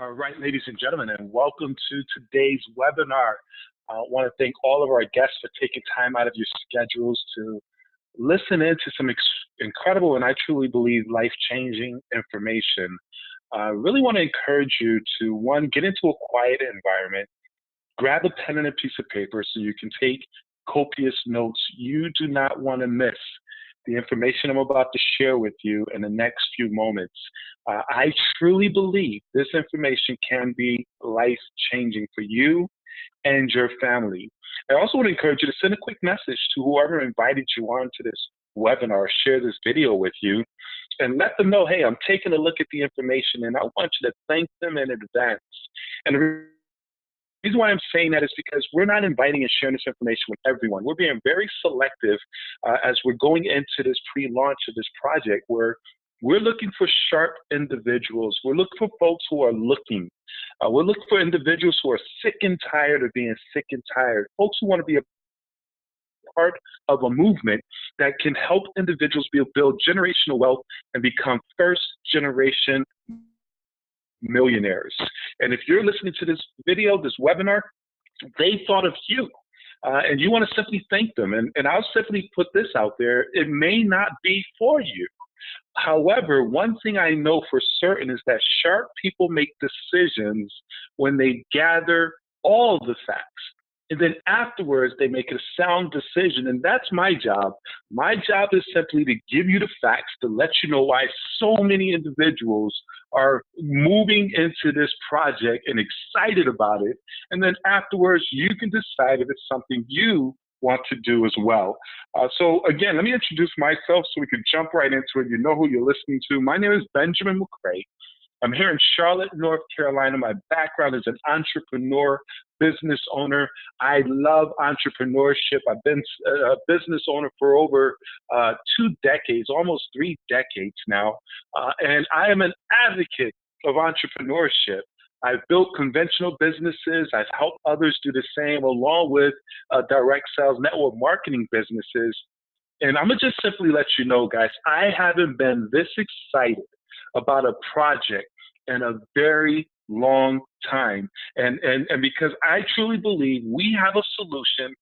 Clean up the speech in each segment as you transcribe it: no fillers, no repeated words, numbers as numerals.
All right, ladies and gentlemen, and welcome to today's webinar. I want to thank all of our guests for taking time out of your schedules to listen in to some incredible and I truly believe life-changing information. I really want to encourage you to, one, get into a quiet environment, grab a pen and a piece of paper so you can take copious notes. You do not want to miss the information I'm about to share with you in the next few moments. I truly believe this information can be life-changing for you and your family. I also want to encourage you to send a quick message to whoever invited you on to this webinar, share this video with you, and let them know, hey, I'm taking a look at the information and I want you to thank them in advance. And the reason why I'm saying that is because we're not inviting and sharing this information with everyone. We're being very selective as we're going into this pre-launch of this project where we're looking for sharp individuals. We're looking for folks who are looking. We're looking for individuals who are sick and tired of being sick and tired, folks who want to be a part of a movement that can help individuals build generational wealth and become first-generation millionaires. And if you're listening to this video, this webinar, they thought of you. And you want to simply thank them. And I'll simply put this out there. It may not be for you. However, one thing I know for certain is that sharp people make decisions when they gather all the facts. And then afterwards, they make a sound decision. And that's my job. My job is simply to give you the facts, to let you know why so many individuals are moving into this project and excited about it. And then afterwards, you can decide if it's something you want to do as well. So again, let me introduce myself so we can jump right into it. You know who you're listening to. My name is Benjamin McCray. I'm here in Charlotte, North Carolina. My background is an entrepreneur, business owner. I love entrepreneurship. I've been a business owner for over 2 decades, almost 3 decades now. And I am an advocate of entrepreneurship. I've built conventional businesses. I've helped others do the same, along with direct sales network marketing businesses. And I'm going to just simply let you know, guys, I haven't been this excited about a project in a very long time. And because I truly believe we have a solution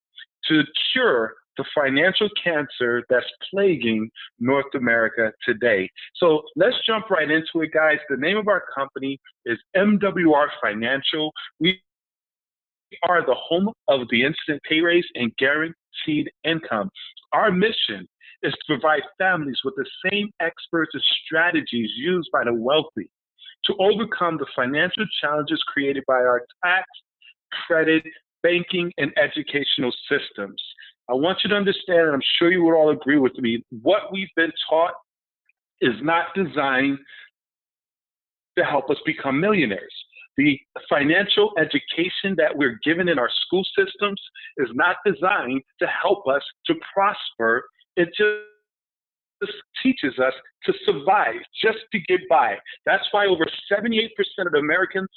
to cure the financial cancer that's plaguing North America today. So let's jump right into it, guys. The name of our company is MWR Financial. We are the home of the instant pay raise and guaranteed income. Our mission is to provide families with the same experts and strategies used by the wealthy to overcome the financial challenges created by our tax, credit, banking, and educational systems. I want you to understand, and I'm sure you would all agree with me, what we've been taught is not designed to help us become millionaires. The financial education that we're given in our school systems is not designed to help us to prosper. It just teaches us to survive, just to get by. That's why over 78% of Americans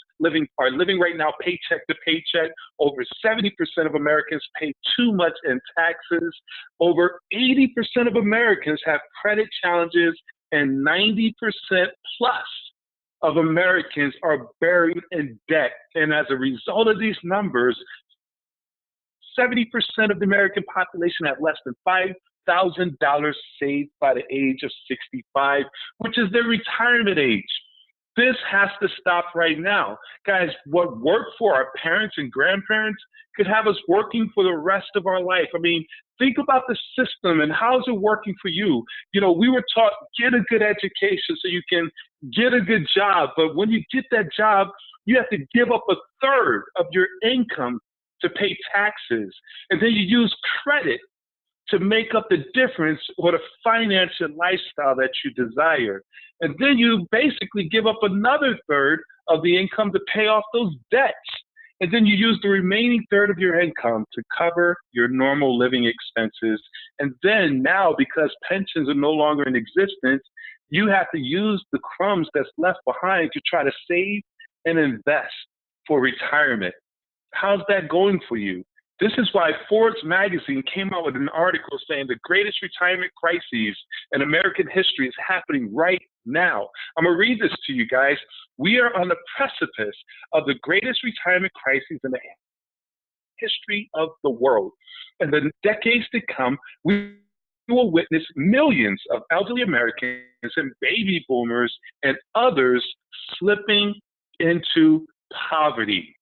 are living right now paycheck to paycheck. Over 70% of Americans pay too much in taxes. Over 80% of Americans have credit challenges, and 90% plus of Americans are buried in debt. And as a result of these numbers, 70% of the American population have less than $5,000 saved by the age of 65, which is their retirement age. This has to stop right now. Guys, what worked for our parents and grandparents could have us working for the rest of our life. I mean, think about the system and how's it working for you? You know, we were taught, get a good education so you can get a good job. But when you get that job, you have to give up 1/3 of your income to pay taxes. And then you use credit to make up the difference or the financial lifestyle that you desire. And then you basically give up another 1/3 of the income to pay off those debts. And then you use the remaining 1/3 of your income to cover your normal living expenses. And then now, because pensions are no longer in existence, you have to use the crumbs that's left behind to try to save and invest for retirement. How's that going for you? This is why Forbes magazine came out with an article saying the greatest retirement crises in American history is happening right now. I'm going to read this to you guys. We are on the precipice of the greatest retirement crises in the history of the world. In the decades to come, we will witness millions of elderly Americans and baby boomers and others slipping into poverty.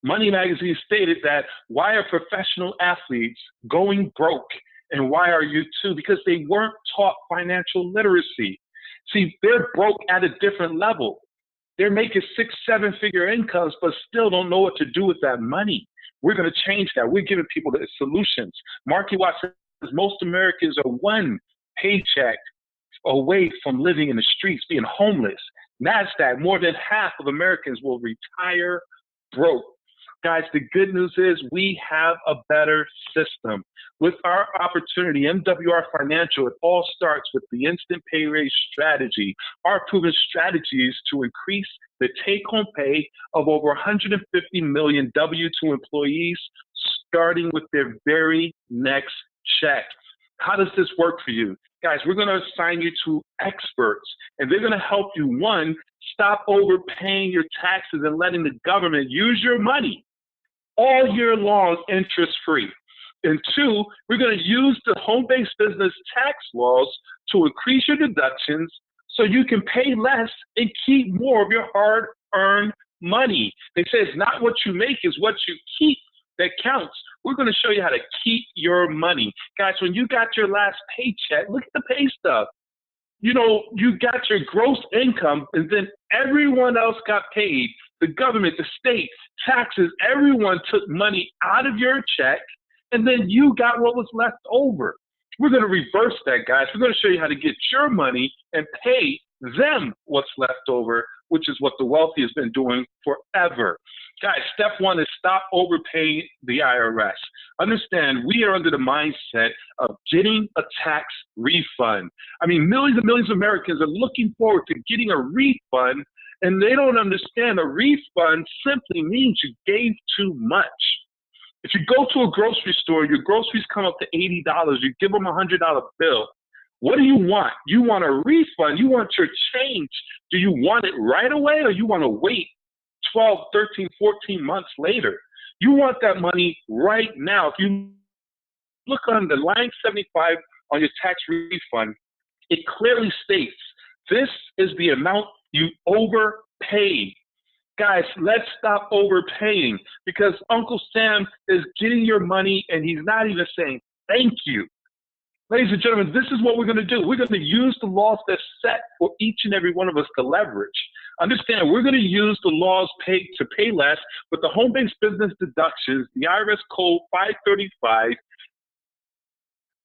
Money magazine stated that why are professional athletes going broke and why are you too? Because they weren't taught financial literacy. See, they're broke at a different level. They're making 6, 7-figure incomes, but still don't know what to do with that money. We're going to change that. We're giving people the solutions. Marky Watt says most Americans are one paycheck away from living in the streets, being homeless. NASDAQ, more than half of Americans will retire broke. Guys, the good news is we have a better system. With our opportunity, MWR Financial, it all starts with the instant pay raise strategy. Our proven strategies to increase the take-home pay of over 150 million W-2 employees, starting with their very next check. How does this work for you? Guys, we're going to assign you to experts, and they're going to help you, one, stop overpaying your taxes and letting the government use your money all year long, interest-free. And two, we're going to use the home-based business tax laws to increase your deductions so you can pay less and keep more of your hard-earned money. They say it's not what you make, it's what you keep that counts. We're going to show you how to keep your money. Guys, when you got your last paycheck, look at the pay stub. You know, you got your gross income, and then everyone else got paid. The government, the state, taxes, everyone took money out of your check, and then you got what was left over. We're going to reverse that, guys. We're going to show you how to get your money and pay them what's left over, which is what the wealthy has been doing forever. Guys, step one is stop overpaying the IRS. Understand, we are under the mindset of getting a tax refund. I mean, millions and millions of Americans are looking forward to getting a refund, and they don't understand a refund simply means you gave too much. If you go to a grocery store, your groceries come up to $80, you give them a $100 bill. What do you want? You want a refund. You want your change. Do you want it right away, or you want to wait 12, 13, 14 months later? You want that money right now. If you look on the line 75 on your tax refund, it clearly states this is the amount you overpaid. Guys, let's stop overpaying, because Uncle Sam is getting your money and he's not even saying thank you. Ladies and gentlemen, this is what we're going to do. We're going to use the laws that's set for each and every one of us to leverage. Understand, we're going to use the laws to pay less with the home-based business deductions, the IRS Code 535.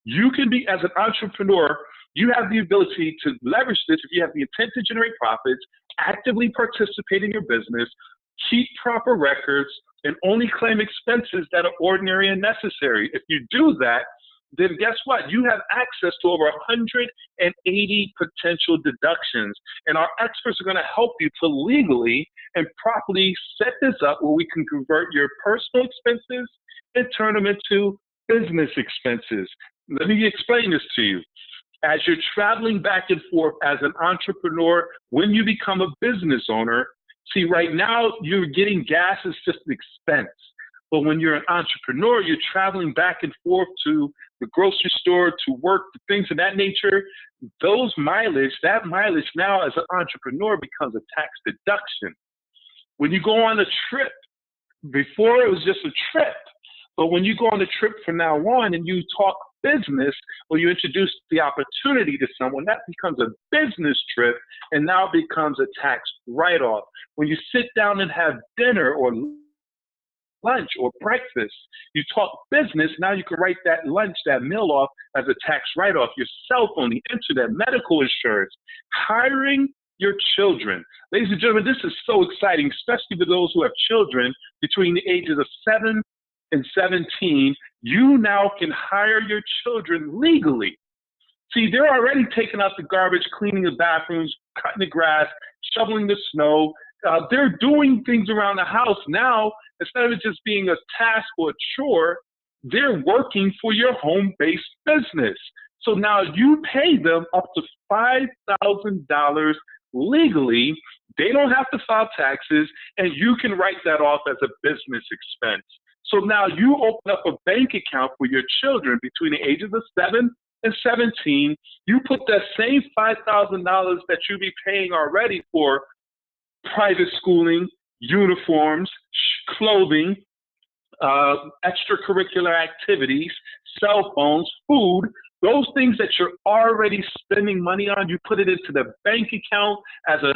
You can be, as an entrepreneur, you have the ability to leverage this if you have the intent to generate profits, actively participate in your business, keep proper records, and only claim expenses that are ordinary and necessary. If you do that, then guess what? You have access to over 180 potential deductions. And our experts are going to help you to legally and properly set this up where we can convert your personal expenses and turn them into business expenses. Let me explain this to you. As you're traveling back and forth as an entrepreneur, when you become a business owner, see, right now you're getting gas is just an expense. But when you're an entrepreneur, you're traveling back and forth to the grocery store, to work, things of that nature. That mileage now as an entrepreneur becomes a tax deduction. When you go on a trip, before it was just a trip, but when you go on a trip from now on and you talk business, or you introduce the opportunity to someone, that becomes a business trip and now becomes a tax write-off. When you sit down and have dinner or lunch or breakfast, you talk business, now you can write that lunch, that meal off as a tax write-off. Your cell phone, the internet, medical insurance, hiring your children. Ladies and gentlemen, this is so exciting, especially for those who have children between the ages of 7 and 17. You now can hire your children legally. See, they're already taking out the garbage, cleaning the bathrooms, cutting the grass, shoveling the snow, They're doing things around the house now. Instead of it just being a task or a chore, they're working for your home-based business. So now you pay them up to $5,000 legally. They don't have to file taxes, and you can write that off as a business expense. So now you open up a bank account for your children between the ages of 7 and 17. You put that same $5,000 that you be paying already for private schooling, uniforms, clothing, extracurricular activities, cell phones, food, those things that you're already spending money on, you put it into the bank account as a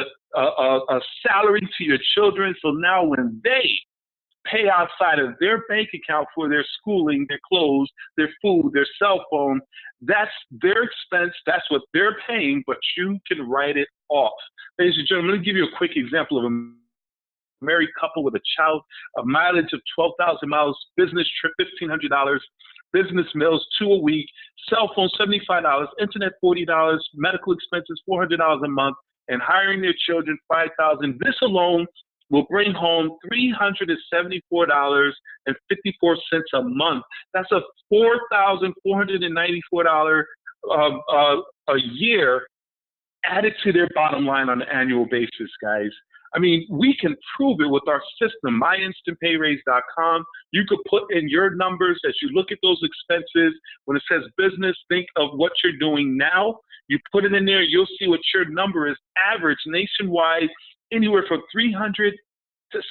salary to your children. So now when they pay outside of their bank account for their schooling, their clothes, their food, their cell phone, that's their expense. That's what they're paying, but you can write it off. Ladies and gentlemen, let me give you a quick example of a married couple with a child, a mileage of 12,000 miles, business trip, $1,500, business meals, 2 a week, cell phone, $75, internet, $40, medical expenses, $400 a month, and hiring their children, $5,000. This alone will bring home $374.54 a month. That's a $4,494 a year added to their bottom line on an annual basis, guys. I mean, we can prove it with our system, myinstantpayraise.com. You could put in your numbers as you look at those expenses. When it says business, think of what you're doing now. You put it in there, you'll see what your number is. Average nationwide, anywhere from $300 to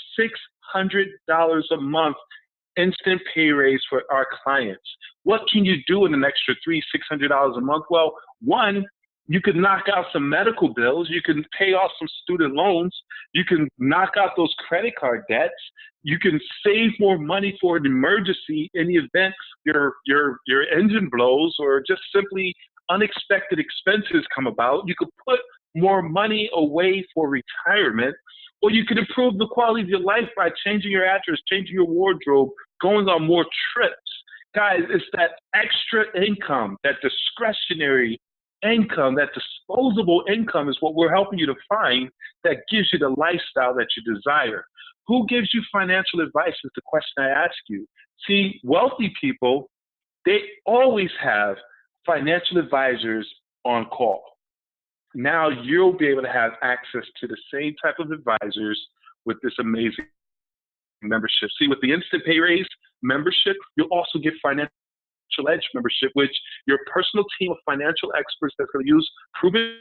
$600 a month. Instant pay raise for our clients. What can you do in an extra $600 a month? Well, one, you can knock out some medical bills. You can pay off some student loans. You can knock out those credit card debts. You can save more money for an emergency in the event your engine blows or just simply unexpected expenses come about. You could put more money away for retirement, or you can improve the quality of your life by changing your address, changing your wardrobe, going on more trips. Guys, it's that extra income, that discretionary income, that disposable income is what we're helping you to find that gives you the lifestyle that you desire. Who gives you financial advice is the question I ask you. See, wealthy people, they always have financial advisors on call. Now you'll be able to have access to the same type of advisors with this amazing membership. See, with the Instant Pay Raise membership, you'll also get Financial Edge membership, which your personal team of financial experts that's going to use proven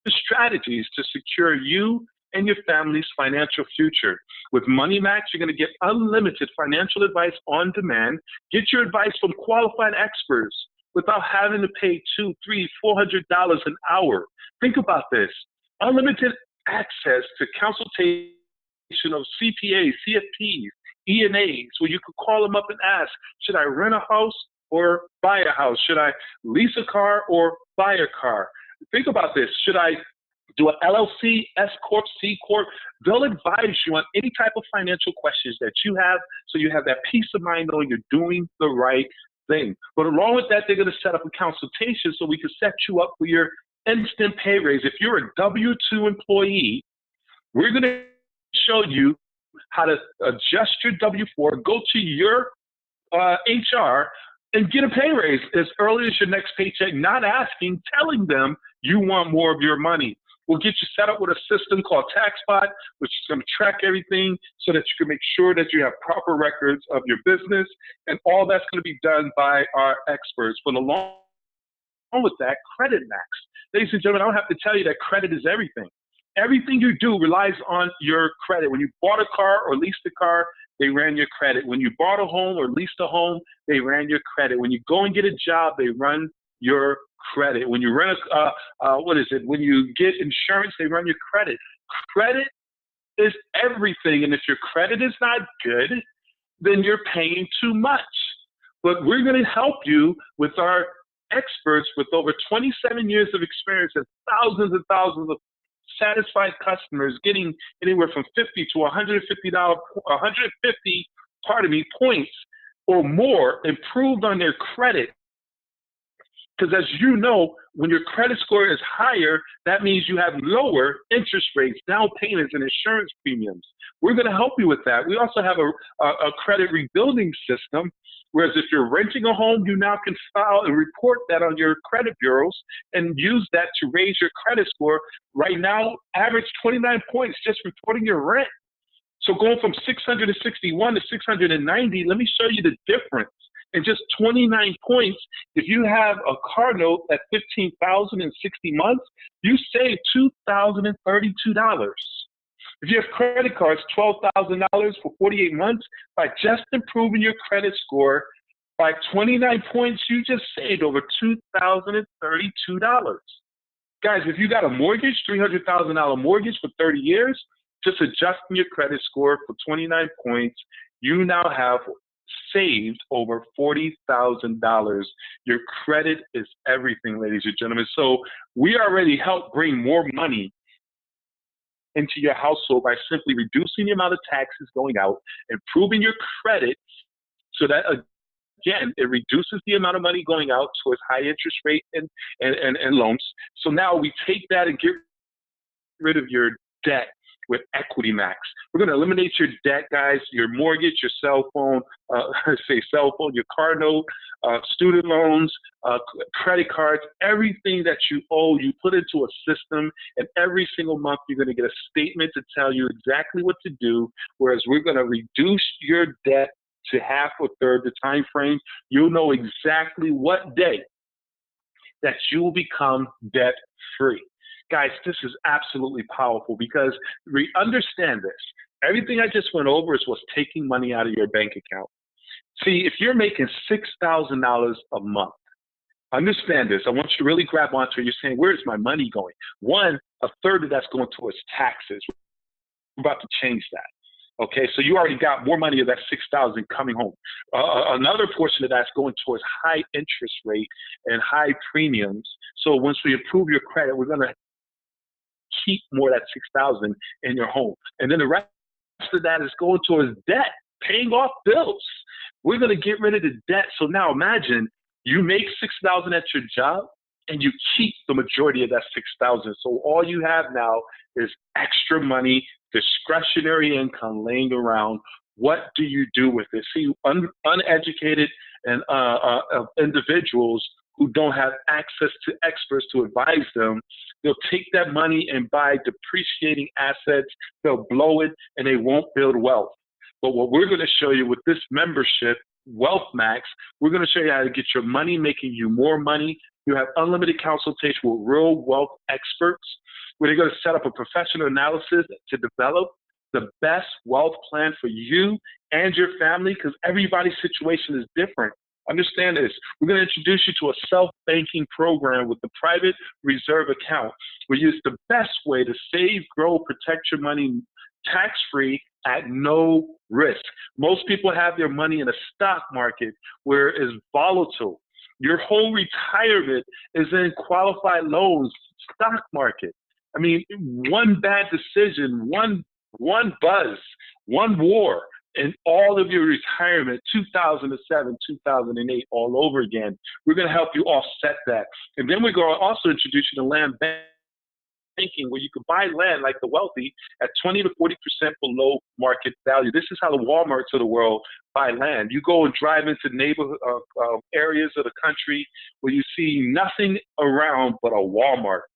strategies to secure you and your family's financial future. With Money Max, you're going to get unlimited financial advice on demand. Get your advice from qualified experts without having to pay $200, $300, $400 an hour. Think about this. Unlimited access to consultation of CPAs, CFPs, ENAs, where you could call them up and ask, should I rent a house or buy a house? Should I lease a car or buy a car? Think about this. Should I do an LLC, S Corp, C Corp? They'll advise you on any type of financial questions that you have, so you have that peace of mind knowing you're doing the right thing. But along with that, they're going to set up a consultation so we can set you up for your instant pay raise. If you're a W-2 employee, we're going to show you how to adjust your W-4, go to your HR, and get a pay raise as early as your next paycheck, not asking, telling them you want more of your money. We'll get you set up with a system called TaxBot, which is going to track everything so that you can make sure that you have proper records of your business, and all that's going to be done by our experts. But along with that, Credit Max. Ladies and gentlemen, I don't have to tell you that credit is everything. Everything you do relies on your credit. When you bought a car or leased a car, they ran your credit. When you bought a home or leased a home, they ran your credit. When you go and get a job, they run your credit. When you rent when you get insurance, they run your credit. Credit is everything. And if your credit is not good, then you're paying too much. But we're going to help you with our experts with over 27 years of experience and thousands of satisfied customers getting anywhere from 50 to 150 points or more improved on their credit Because as you know, when your credit score is higher, that means you have lower interest rates, down payments, and insurance premiums. We're going to help you with that. We also have a credit rebuilding system, whereas if you're renting a home, you now can file and report that on your credit bureaus and use that to raise your credit score. Right now, average 29 points just reporting your rent. So going from 661 to 690, let me show you the difference. In just 29 points, if you have a car note at $15,000 in 60 months, you save $2,032. If you have credit cards, $12,000 for 48 months, by just improving your credit score by 29 points, you just saved over $2,032. Guys, if you got a mortgage, $300,000 mortgage for 30 years, just adjusting your credit score for 29 points, you now have saved over $40,000. Your credit is everything, ladies and gentlemen. So we already help bring more money into your household by simply reducing the amount of taxes going out, improving your credit so that, again, it reduces the amount of money going out towards high interest rate and loans. So now we take that and get rid of your debt with Equity Max. We're going to eliminate your debt, guys, your mortgage, your cell phone, your car note, student loans, credit cards, everything that you owe, you put into a system, and every single month you're going to get a statement to tell you exactly what to do, whereas we're going to reduce your debt to half or third the time frame. You'll know exactly what day that you will become debt free. Guys, this is absolutely powerful because we understand this. Everything I just went over is what's taking money out of your bank account. See, if you're making $6,000 a month, understand this. I want you to really grab onto it. You're saying, where's my money going? One, a third of that's going towards taxes. We're about to change that. Okay, so you already got more money of that $6,000 coming home. Another portion of that's going towards high interest rate and high premiums. So once we improve your credit, we're going to keep more of that $6,000 in your home. And then the rest of that is going towards debt, paying off bills. We're going to get rid of the debt. So now imagine you make $6,000 at your job and you keep the majority of that $6,000. So all you have now is extra money, discretionary income laying around. What do you do with it? See, uneducated and individuals who don't have access to experts to advise them, they'll take that money and buy depreciating assets, they'll blow it, and they won't build wealth. But what we're going to show you with this membership, Wealth Max, we're going to show you how to get your money making you more money. You have unlimited consultation with real wealth experts, where they're going to set up a professional analysis to develop the best wealth plan for you and your family, because everybody's situation is different. Understand this. We're going to introduce you to a self-banking program with the private reserve account, where it's the best way to save, grow, protect your money tax-free at no risk. Most people have their money in a stock market where it's volatile. Your whole retirement is in qualified loans, stock market. I mean, one bad decision, one buzz, one war, and all of your retirement, 2007, 2008, all over again. We're going to help you offset that. And then we're going to also introduce you to land banking, where you can buy land like the wealthy at 20 to 40% below market value. This is how the Walmarts of the world buy land. You go and drive into neighborhood areas of the country where you see nothing around but a Walmart,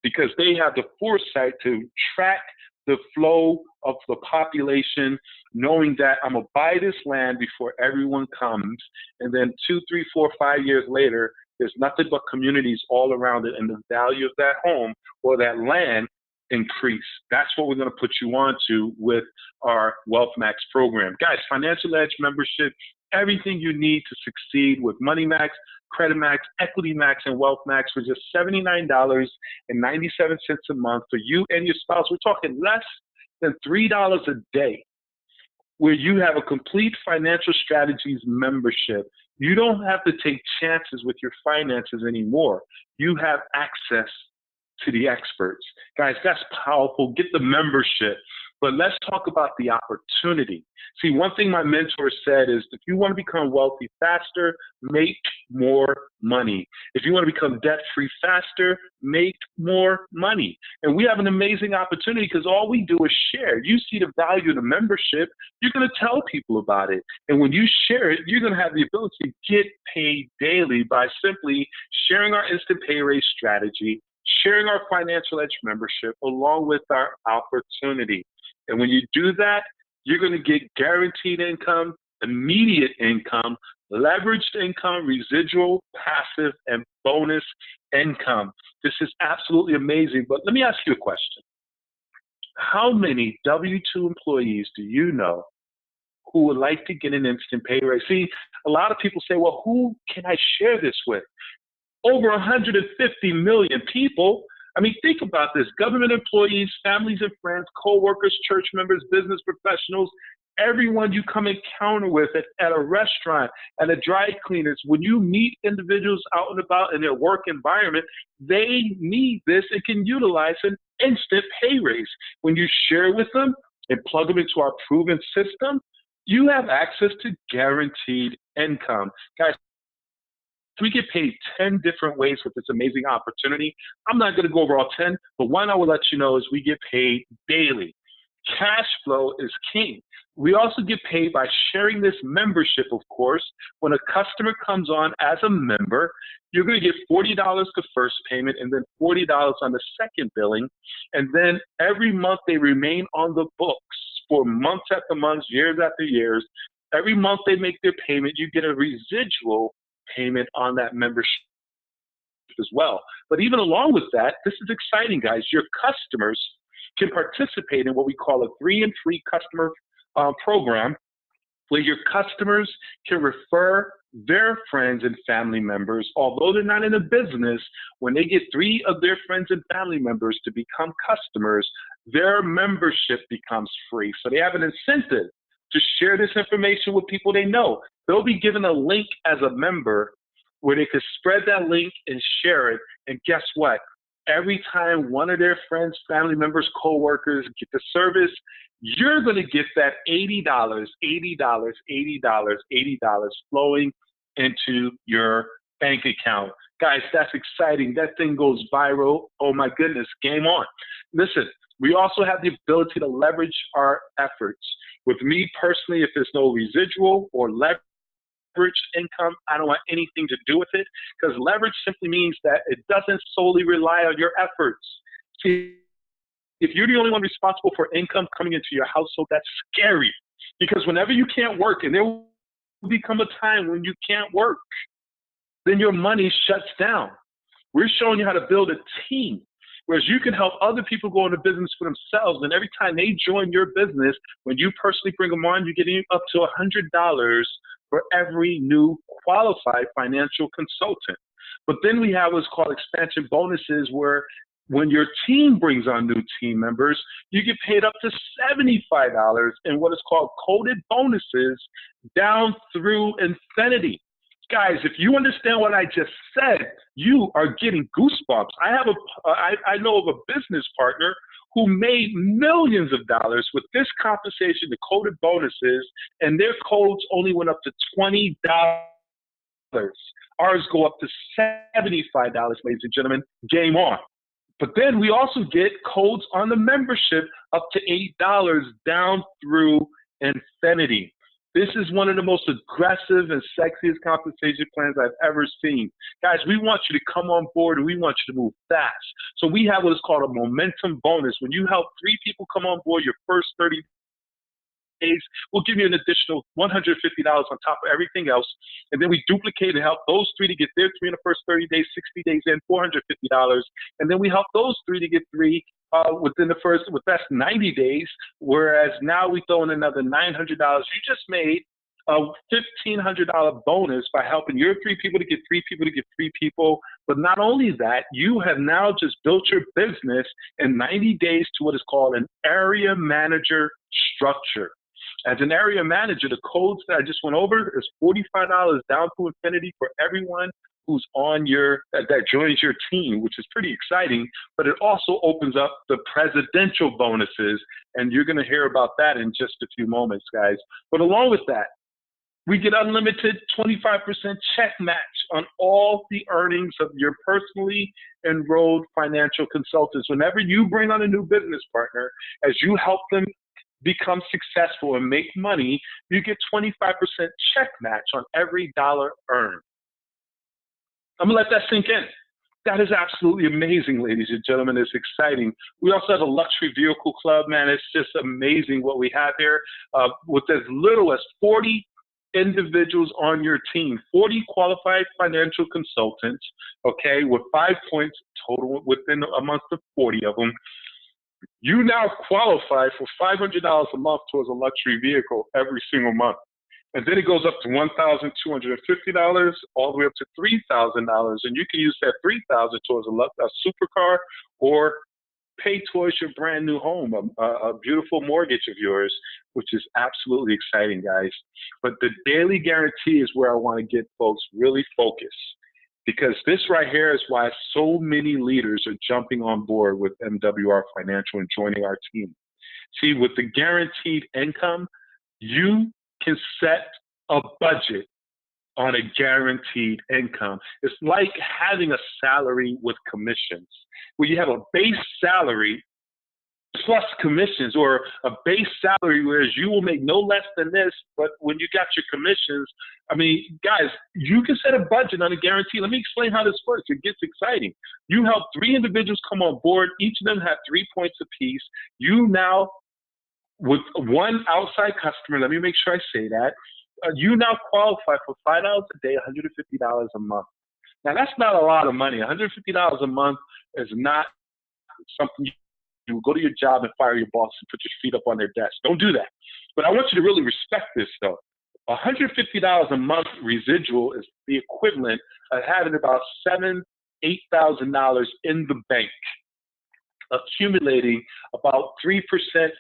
because they have the foresight to track the flow of the population, knowing that I'm going to buy this land before everyone comes. And then 2, 3, 4, 5 years later, there's nothing but communities all around it, and the value of that home or that land increase. That's what we're going to put you on to with our Wealth Max program. Guys, Financial Edge membership, everything you need to succeed with Money Max, Credit Max, Equity Max, and Wealth Max for just $79.97 a month for you and your spouse. We're talking less than $3 a day, where you have a complete financial strategies membership. You don't have to take chances with your finances anymore. You have access to the experts. Guys, that's powerful. Get the membership. But let's talk about the opportunity. See, one thing my mentor said is if you want to become wealthy faster, make more money. If you want to become debt-free faster, make more money. And we have an amazing opportunity because all we do is share. You see the value of the membership, you're going to tell people about it. And when you share it, you're going to have the ability to get paid daily by simply sharing our instant pay raise strategy, sharing our Financial Edge membership along with our opportunity. And when you do that, you're going to get guaranteed income, immediate income, leveraged income, residual, passive, and bonus income. This is absolutely amazing. But let me ask you a question. How many W-2 employees do you know who would like to get an instant pay raise? See, a lot of people say, well, who can I share this with? Over 150 million people. I mean, think about this. Government employees, families and friends, co-workers, church members, business professionals, everyone you come encounter with at a restaurant, at a dry cleaners, when you meet individuals out and about in their work environment, they need this and can utilize an instant pay raise. When you share with them and plug them into our proven system, you have access to guaranteed income. Guys, we get paid 10 different ways with this amazing opportunity. I'm not going to go over all 10, but one I will let you know is we get paid daily. Cash flow is king. We also get paid by sharing this membership, of course. When a customer comes on as a member, you're going to get $40 the first payment and then $40 on the second billing. And then every month they remain on the books for months after months, years after years. Every month they make their payment, you get a residual payment on that membership as well. But even along with that, this is exciting, guys. Your customers can participate in what we call a 3 and free customer program, where your customers can refer their friends and family members. Although they're not in a business, when they get 3 of their friends and family members to become customers, their membership becomes free. So they have an incentive to share this information with people they know. They'll be given a link as a member where they could spread that link and share it. And guess what? Every time one of their friends, family members, coworkers get the service, you're going to get that $80, $80, $80, $80 flowing into your bank account. Guys, that's exciting. That thing goes viral. Oh my goodness, game on. Listen, we also have the ability to leverage our efforts. With me personally, if there's no residual or leverage income, I don't want anything to do with it, because leverage simply means that it doesn't solely rely on your efforts. See, if you're the only one responsible for income coming into your household, that's scary, because whenever you can't work, and there will become a time when you can't work, then your money shuts down. We're showing you how to build a team, whereas you can help other people go into business for themselves. And every time they join your business, when you personally bring them on, you're getting up to $100 for every new qualified financial consultant. But then we have what's called expansion bonuses, where when your team brings on new team members, you get paid up to $75 in what is called coded bonuses down through infinity. Guys, if you understand what I just said, you are getting goosebumps. I know of a business partner who made millions of dollars with this compensation, the coded bonuses, and their codes only went up to $20. Ours go up to $75, ladies and gentlemen. Game on. But then we also get codes on the membership up to $8 down through infinity. This is one of the most aggressive and sexiest compensation plans I've ever seen. Guys, we want you to come on board and we want you to move fast. So we have what is called a momentum bonus. When you help 3 people come on board your first 30 days, we'll give you an additional $150 on top of everything else. And then we duplicate and help those 3 to get their 3 in the first 30 days, 60 days in, $450. And then we help those 3 to get 3 within the first, with that's 90 days, whereas now we throw in another $900. You just made a $1,500 bonus by helping your 3 people to get 3 people to get 3 people. But not only that, you have now just built your business in 90 days to what is called an area manager structure. As an area manager, the codes that I just went over is $45 down to infinity for everyone who's on that joins your team, which is pretty exciting, but it also opens up the presidential bonuses, and you're going to hear about that in just a few moments, guys. But along with that, we get unlimited 25% check match on all the earnings of your personally enrolled financial consultants. Whenever you bring on a new business partner, as you help them become successful and make money, you get 25% check match on every dollar earned. I'm gonna let that sink in. That is absolutely amazing, ladies and gentlemen. It's exciting. We also have a luxury vehicle club, man. It's just amazing what we have here. With as little as 40 individuals on your team, 40 qualified financial consultants, okay, with 5 points total within amongst the 40 of them, you now qualify for $500 a month towards a luxury vehicle every single month. And then it goes up to $1,250 all the way up to $3,000. And you can use that $3,000 towards a supercar or pay towards your brand new home, a beautiful mortgage of yours, which is absolutely exciting, guys. But the daily guarantee is where I want to get folks really focused, because this right here is why so many leaders are jumping on board with MWR Financial and joining our team. See, with the guaranteed income, you can set a budget on a guaranteed income. It's like having a salary with commissions, where you have a base salary plus commissions, or a base salary whereas you will make no less than this, but when you got your commissions, I mean, guys, you can set a budget on a guarantee. Let me explain how this works. It gets exciting. You help 3 individuals come on board. Each of them have 3 points apiece. You now, with one outside customer, let me make sure I say that, you now qualify for $5 a day, $150 a month. Now, that's not a lot of money. $150 a month is not something you go to your job and fire your boss and put your feet up on their desk. Don't do that. But I want you to really respect this, though. $150 a month residual is the equivalent of having about $7,000, $8,000 in the bank, accumulating about 3%,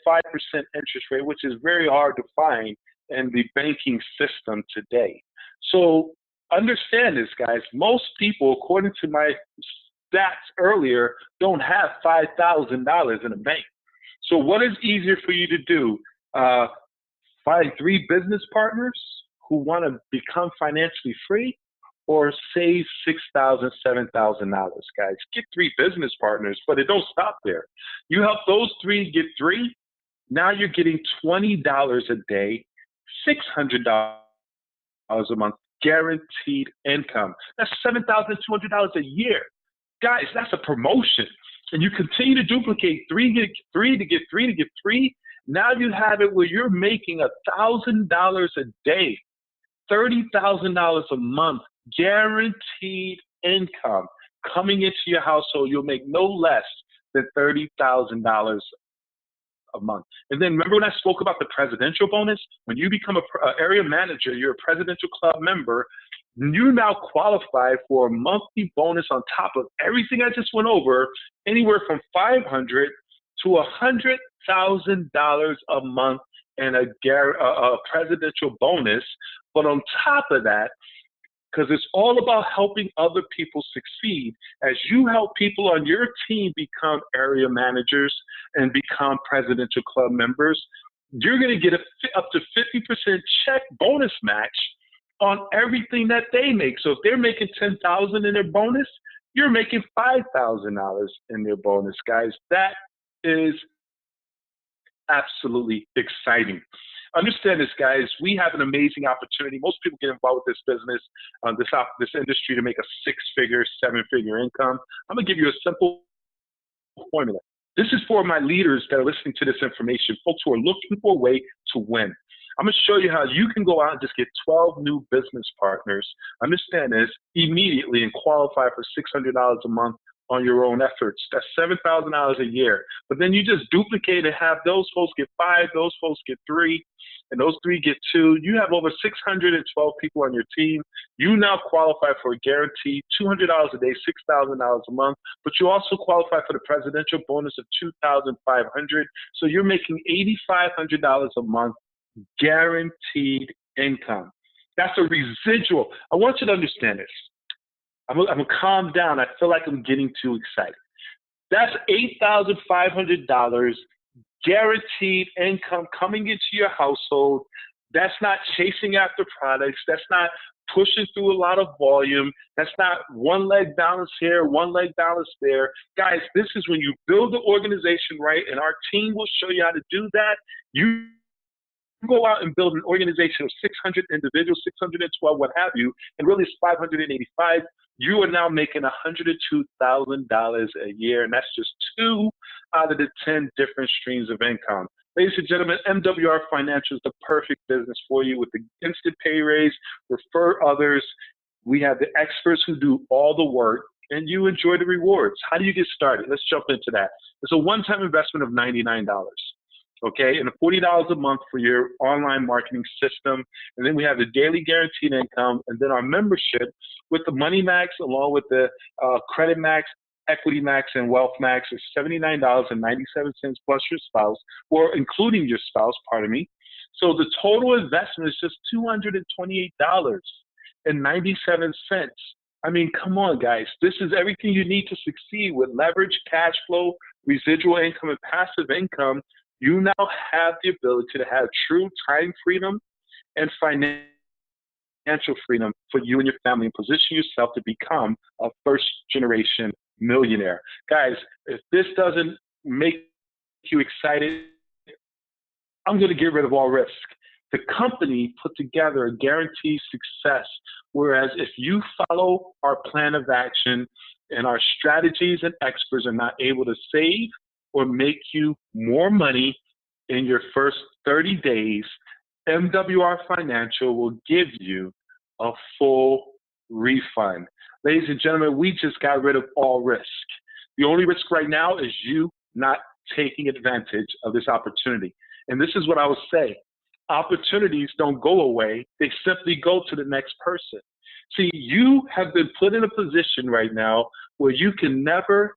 5% interest rate, which is very hard to find in the banking system today. So understand this, guys. Most people, according to my stats earlier, don't have $5,000 in a bank. So what is easier for you to do? Find 3 business partners who want to become financially free, or save $6,000, $7,000, guys. Get 3 business partners, but it don't stop there. You help those 3 get 3. Now you're getting $20 a day, $600 a month, guaranteed income. That's $7,200 a year. Guys, that's a promotion. And you continue to duplicate 3 get 3 to get 3 to get 3. Now you have it where you're making $1,000 a day, $30,000 a month, guaranteed income coming into your household. You'll make no less than $30,000 a month. And then remember when I spoke about the presidential bonus? When you become an area manager, you're a presidential club member, you now qualify for a monthly bonus on top of everything I just went over, anywhere from $500 to $100,000 a month, and a presidential bonus. But on top of that, because it's all about helping other people succeed, as you help people on your team become area managers and become presidential club members, you're going to get up to 50% check bonus match on everything that they make. So if they're making $10,000 in their bonus, you're making $5,000 in their bonus, guys. That is absolutely exciting. Understand this, guys. We have an amazing opportunity. Most people get involved with this business, this industry, to make a 6-figure, 7-figure income. I'm going to give you a simple formula. This is for my leaders that are listening to this information, folks who are looking for a way to win. I'm going to show you how you can go out and just get 12 new business partners. Understand this immediately and qualify for $600 a month on your own efforts. That's $7,000 a year. But then you just duplicate and have those folks get 5, those folks get 3, and those 3 get 2. You have over 612 people on your team. You now qualify for a guaranteed $200 a day, $6,000 a month, but you also qualify for the presidential bonus of $2,500. So you're making $8,500 a month guaranteed income. That's a residual. I want you to understand this. I'm gonna calm down. I feel like I'm getting too excited. That's $8,500 guaranteed income coming into your household. That's not chasing after products. That's not pushing through a lot of volume. That's not one leg balance here, one leg balance there. Guys, this is when you build the organization right, and our team will show you how to do that. You go out and build an organization of 600 individuals, 612, what have you, and really it's 585. You are now making $102,000 a year, and that's just 2 out of the 10 different streams of income. Ladies and gentlemen, MWR Financial is the perfect business for you with the instant pay raise, refer others. We have the experts who do all the work, and you enjoy the rewards. How do you get started? Let's jump into that. It's a one-time investment of $99. Okay, and $40 a month for your online marketing system. And then we have the daily guaranteed income, and then our membership with the Money Max along with the Credit Max, Equity Max, and Wealth Max is $79.97 plus your spouse, or including your spouse, pardon me. So the total investment is just $228.97. I mean, come on, guys. This is everything you need to succeed with leverage, cash flow, residual income, and passive income. You now have the ability to have true time freedom and financial freedom for you and your family, and position yourself to become a first-generation millionaire. Guys, if this doesn't make you excited, I'm going to get rid of all risk. The company put together a guaranteed success, whereas if you follow our plan of action and our strategies and experts are not able to save or make you more money in your first 30 days, MWR Financial will give you a full refund. Ladies and gentlemen, we just got rid of all risk. The only risk right now is you not taking advantage of this opportunity. And this is what I would say. Opportunities don't go away. They simply go to the next person. See, you have been put in a position right now where you can never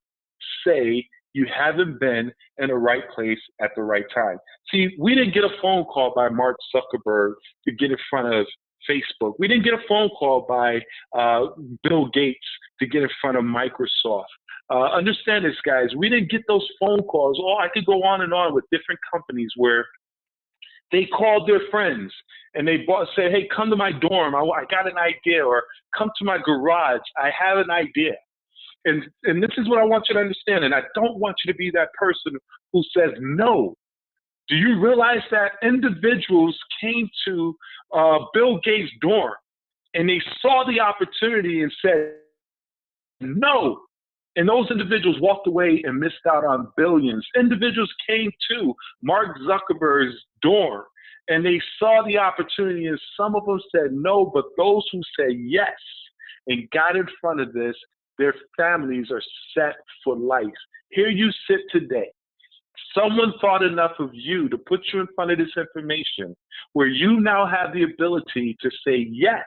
say you haven't been in the right place at the right time. See, we didn't get a phone call by Mark Zuckerberg to get in front of Facebook. We didn't get a phone call by Bill Gates to get in front of Microsoft. Understand this, guys. We didn't get those phone calls. Oh, I could go on and on with different companies where they called their friends and they said, hey, come to my dorm. I got an idea. Or come to my garage. I have an idea. And this is what I want you to understand. And I don't want you to be that person who says no. Do you realize that individuals came to Bill Gates' dorm and they saw the opportunity and said no? And those individuals walked away and missed out on billions. Individuals came to Mark Zuckerberg's dorm and they saw the opportunity, and some of them said no, but those who said yes and got in front of this, their families are set for life. Here you sit today. Someone thought enough of you to put you in front of this information where you now have the ability to say yes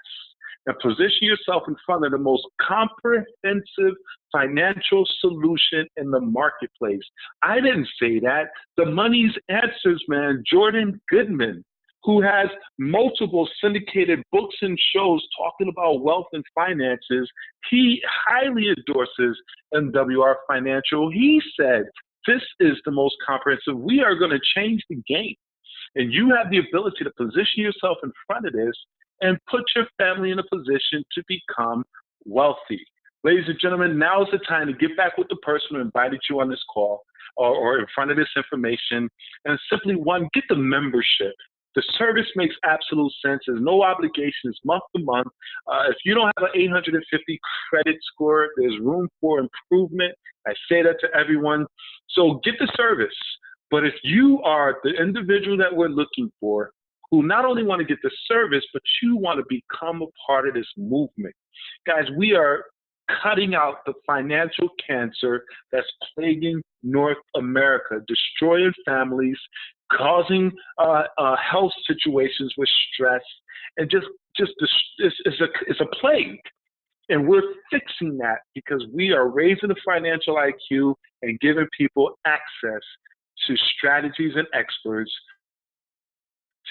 and position yourself in front of the most comprehensive financial solution in the marketplace. I didn't say that. The Money's Answers man, Jordan Goodman, who has multiple syndicated books and shows talking about wealth and finances, he highly endorses MWR Financial. He said, this is the most comprehensive. We are going to change the game. And you have the ability to position yourself in front of this and put your family in a position to become wealthy. Ladies and gentlemen, now is the time to get back with the person who invited you on this call or in front of this information. And simply, one, get the membership. The service makes absolute sense. There's no obligations month to month. If you don't have an 850 credit score, there's room for improvement. I say that to everyone. So get the service. But if you are the individual that we're looking for, who not only want to get the service, but you want to become a part of this movement, guys, we are cutting out the financial cancer that's plaguing North America, destroying families, causing health situations with stress, and it's a plague. And we're fixing that because we are raising the financial IQ and giving people access to strategies and experts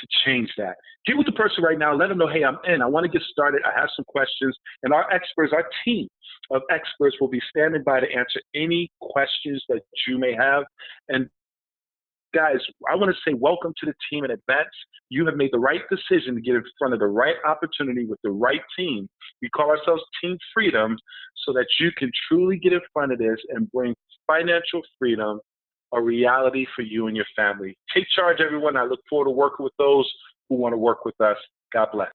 to change that. Get with the person right now. Let them know, hey, I'm in. I want to get started. I have some questions. And our experts, our team of experts will be standing by to answer any questions that you may have. And guys, I want to say welcome to the team in advance. You have made the right decision to get in front of the right opportunity with the right team. We call ourselves Team Freedom so that you can truly get in front of this and bring financial freedom a reality for you and your family. Take charge, everyone. I look forward to working with those who want to work with us. God bless.